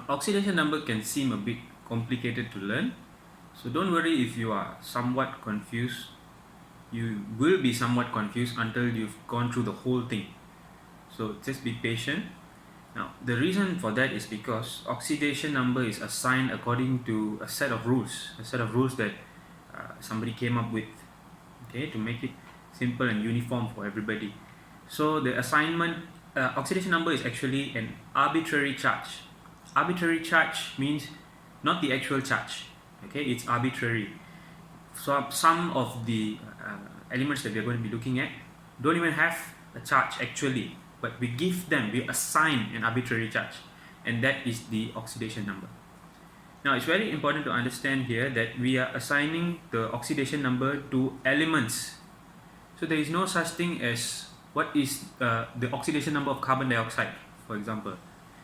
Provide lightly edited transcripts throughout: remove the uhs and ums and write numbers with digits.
Oxidation number can seem a bit complicated to learn, so don't worry if you are somewhat confused. You will be somewhat confused until you've gone through the whole thing. So just be patient. Now, the reason for that is because oxidation number is assigned according to a set of rules that somebody came up with, okay, to make it simple and uniform for everybody. So the assignment, oxidation number is actually an arbitrary charge. Arbitrary charge means not the actual charge, okay, it's arbitrary. So some of the elements that we are going to be looking at don't even have a charge actually, but we assign an arbitrary charge, and that is the oxidation number. Now it's very important to understand here that we are assigning the oxidation number to elements. So there is no such thing as what is the oxidation number of carbon dioxide, for example.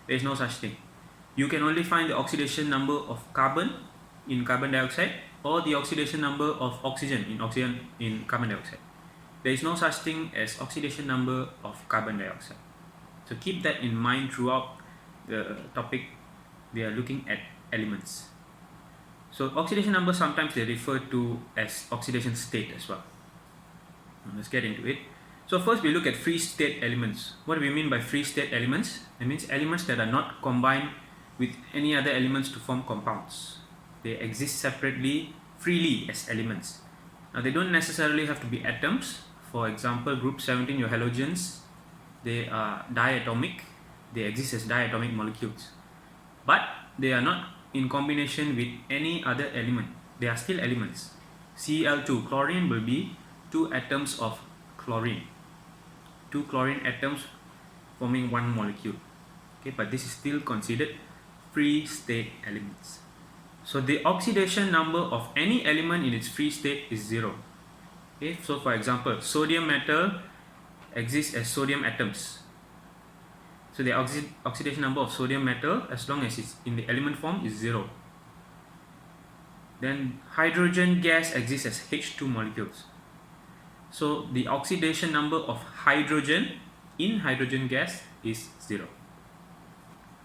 There is no such thing. You can only find the oxidation number of carbon in carbon dioxide or the oxidation number of oxygen in carbon dioxide. There is no such thing as oxidation number of carbon dioxide. So keep that in mind throughout the topic. We are looking at elements. So oxidation number, sometimes they refer to as oxidation state as well. Let's get into it. So first we look at free state elements. What do we mean by free state elements? It means elements that are not combined with any other elements to form compounds. They exist separately, freely as elements. Now they don't necessarily have to be atoms. For example, group 17, your halogens, they are diatomic. They exist as diatomic molecules. But they are not in combination with any other element. They are still elements. Cl2, chlorine, will be 2 atoms of chlorine. 2 chlorine atoms forming one molecule. Okay, but this is still considered free state elements. So the oxidation number of any element in its free state is 0. Okay, so for example, sodium metal exists as sodium atoms. So the oxidation number of sodium metal, as long as it's in the element form, is 0. Then hydrogen gas exists as H2 molecules. So the oxidation number of hydrogen in hydrogen gas is 0.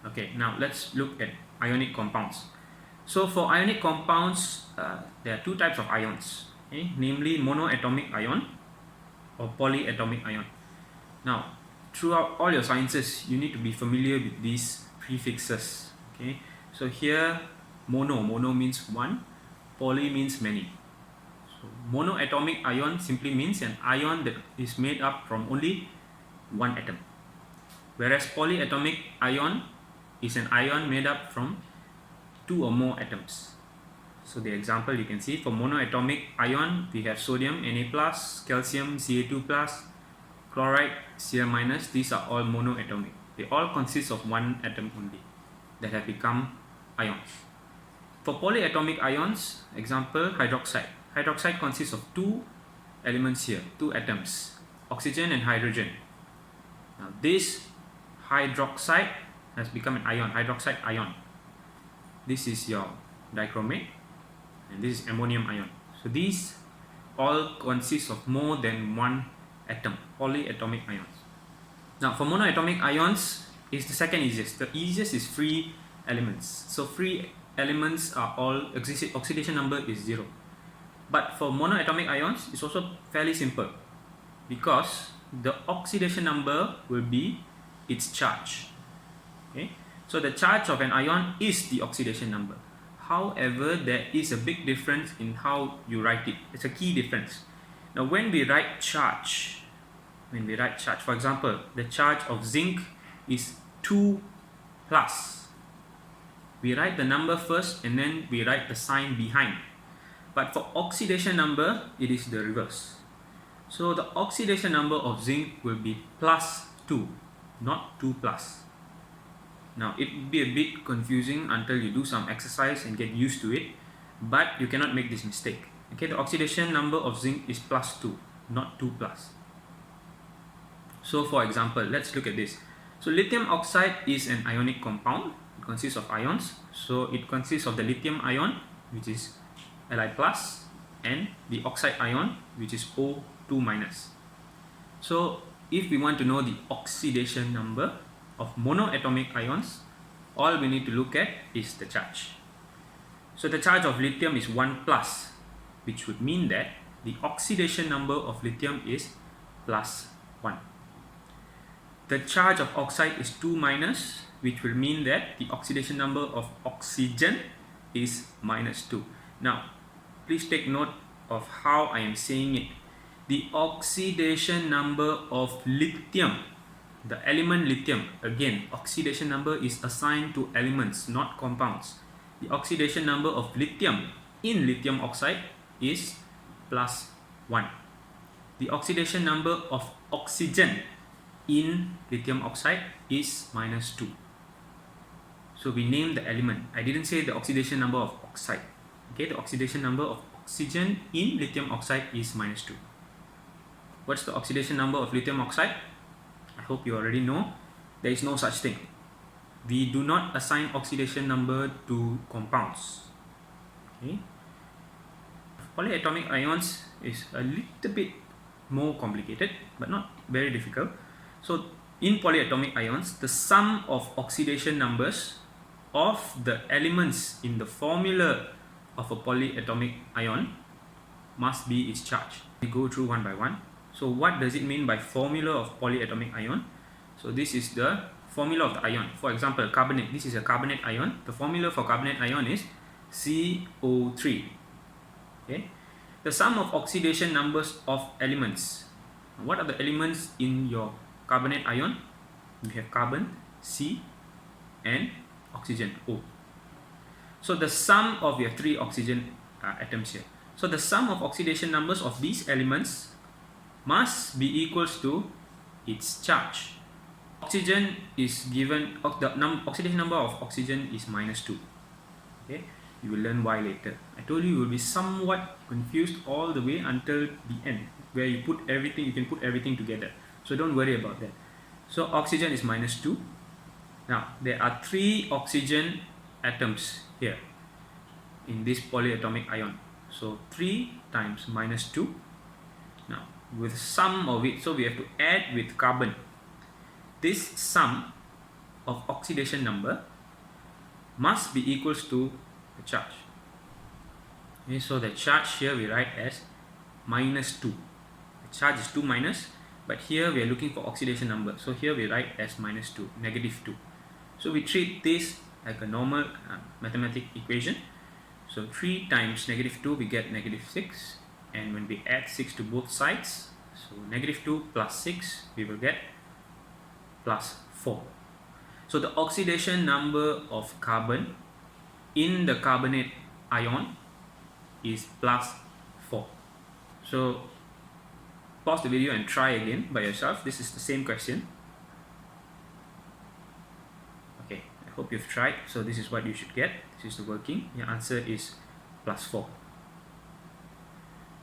Okay, now let's look at ionic compounds. So for ionic compounds, there are 2 types of ions, okay? Namely monoatomic ion or polyatomic ion. Now, throughout all your sciences, you need to be familiar with these prefixes. Okay, so here mono means one, poly means many. So monoatomic ion simply means an ion that is made up from only one atom, whereas polyatomic ion is an ion made up from 2 or more atoms. So the example you can see, for monoatomic ion we have sodium Na+, calcium Ca2+, chloride Cl-. These are all monoatomic. They all consist of one atom only that have become ions. For polyatomic ions, example hydroxide. Hydroxide consists of 2 elements here, 2 atoms, oxygen and hydrogen. Now this hydroxide has become an ion, hydroxide ion. This is your dichromate and this is ammonium ion. So these all consist of more than one atom, polyatomic ions. Now for monoatomic ions is the second easiest. The easiest is free elements. So free elements are all, oxidation number is 0. But for monoatomic ions, it's also fairly simple because the oxidation number will be its charge. Okay, so the charge of an ion is the oxidation number. However, there is a big difference in how you write it. It's a key difference. Now when we write charge, for example, the charge of zinc is 2+. We write the number first and then we write the sign behind. But for oxidation number, it is the reverse. So the oxidation number of zinc will be +2, not 2+. Now it will be a bit confusing until you do some exercise and get used to it, but you cannot make this mistake. Okay, the oxidation number of zinc is +2, not 2+. So for example, let's look at this. So lithium oxide is an ionic compound. It consists of ions. So it consists of the lithium ion, which is Li+, and the oxide ion, which is O2-. So if we want to know the oxidation number of monoatomic ions, All we need to look at is the charge. So the charge of lithium is 1 plus, which would mean that the oxidation number of lithium is plus 1. The charge of oxide is 2 minus, which will mean that the oxidation number of oxygen is minus 2. Now, please take note of how I am saying it. The oxidation number of lithium, the element lithium, again, oxidation number is assigned to elements, not compounds. The oxidation number of lithium in lithium oxide is plus 1. The oxidation number of oxygen in lithium oxide is minus 2. So we named the element. I didn't say the oxidation number of oxide. Okay, the oxidation number of oxygen in lithium oxide is minus 2. What's the oxidation number of lithium oxide? I hope you already know. There is no such thing. We do not assign oxidation number to compounds. Okay. Polyatomic ions is a little bit more complicated, but not very difficult. So in polyatomic ions, the sum of oxidation numbers of the elements in the formula of a polyatomic ion must be its charge. We go through one by one. So what does it mean by formula of polyatomic ion? So this is the formula of the ion. For example, carbonate. This is a carbonate ion. The formula for carbonate ion is CO3. Okay. The sum of oxidation numbers of elements. What are the elements in your carbonate ion? You have carbon, C, and oxygen, O. So the sum of your 3 oxygen atoms here. So the sum of oxidation numbers of these elements must be equals to its charge. Oxygen is given, the oxidation number of oxygen is minus 2. Okay, you will learn why later. I told you will be somewhat confused all the way until the end, where you put everything, you can put everything together. So don't worry about that. So oxygen is minus 2. Now there are 3 oxygen atoms here in this polyatomic ion. So 3 times minus 2. Now with sum of it, so we have to add with carbon. This sum of oxidation number must be equals to the charge. Okay, so the charge here we write as minus 2. The charge is 2 minus, but here we are looking for oxidation number. So here we write as minus 2, negative 2. So we treat this like a normal mathematical equation. So 3 times negative 2 we get negative 6, and when we add 6 to both sides, so negative 2 plus 6 we will get plus 4. So the oxidation number of carbon in the carbonate ion is plus 4. So pause the video and try again by yourself. This is the same question. Okay, I hope you've tried. So this is what you should get. This is the working. Your answer is plus 4.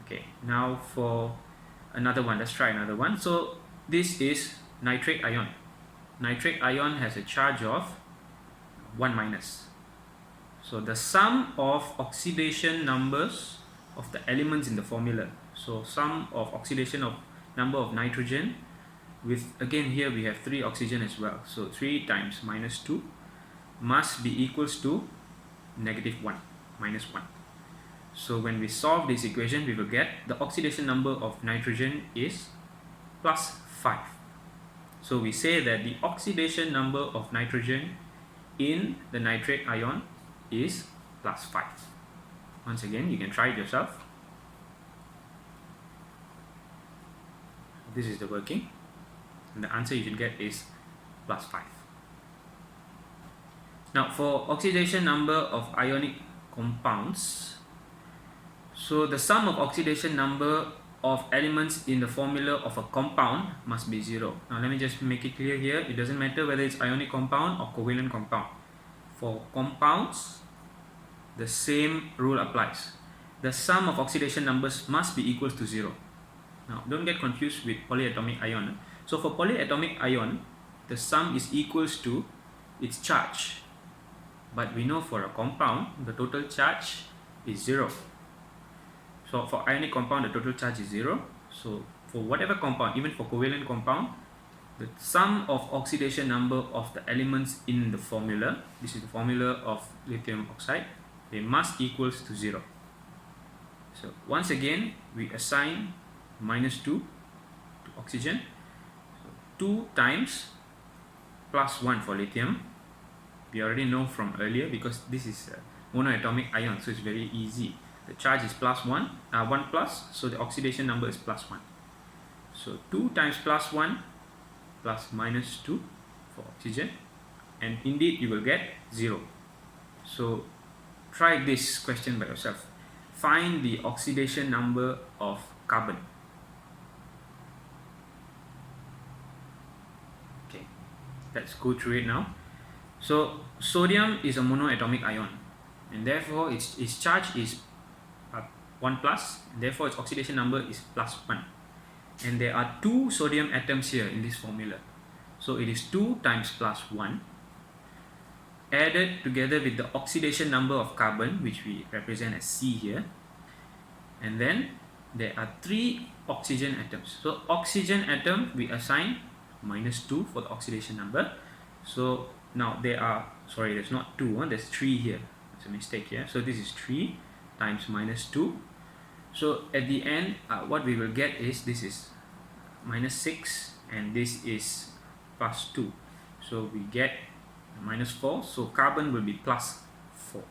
Okay, now for another one. Let's try another one. So this is nitrate ion. Nitrate ion has a charge of 1 minus. So the sum of oxidation numbers of the elements in the formula. So sum of oxidation of number of nitrogen with, again here we have 3 oxygen as well. So 3 times minus 2 must be equals to negative 1, minus 1. So when we solve this equation, we will get the oxidation number of nitrogen is plus 5. So we say that the oxidation number of nitrogen in the nitrate ion is plus 5. Once again, you can try it yourself. This is the working, and the answer you should get is plus 5. Now for oxidation number of ionic compounds, so the sum of oxidation number of elements in the formula of a compound must be 0. Now let me just make it clear here, it doesn't matter whether it's ionic compound or covalent compound. For compounds, the same rule applies. The sum of oxidation numbers must be equals to 0. Now don't get confused with polyatomic ion. So for polyatomic ion, the sum is equals to its charge. But we know for a compound, the total charge is 0. So for ionic compound, the total charge is 0. So for whatever compound, even for covalent compound, the sum of oxidation number of the elements in the formula, this is the formula of lithium oxide, they must equals to 0. So once again we assign -2 to oxygen, so 2 times +1 for lithium. We already know from earlier because this is a monoatomic ion, so it's very easy. The charge is +1, 1 plus, so the oxidation number is +1. So 2 times +1 plus -2 for oxygen, and indeed you will get 0. So try this question by yourself. Find the oxidation number of carbon. Okay, let's go through it now. So sodium is a monoatomic ion, and therefore its charge is 1 plus, and therefore its oxidation number is +1. And there are 2 sodium atoms here in this formula, so it is 2 times +1 added together with the oxidation number of carbon, which we represent as C here, and then there are 3 oxygen atoms. So oxygen atom we assign -2 for the oxidation number. So now there are, sorry, there's not 2, there's 3 here, it's a mistake here. So this is 3 times -2. So at the end what we will get is, this is -6 and this is +2, so we get -4, so carbon will be +4.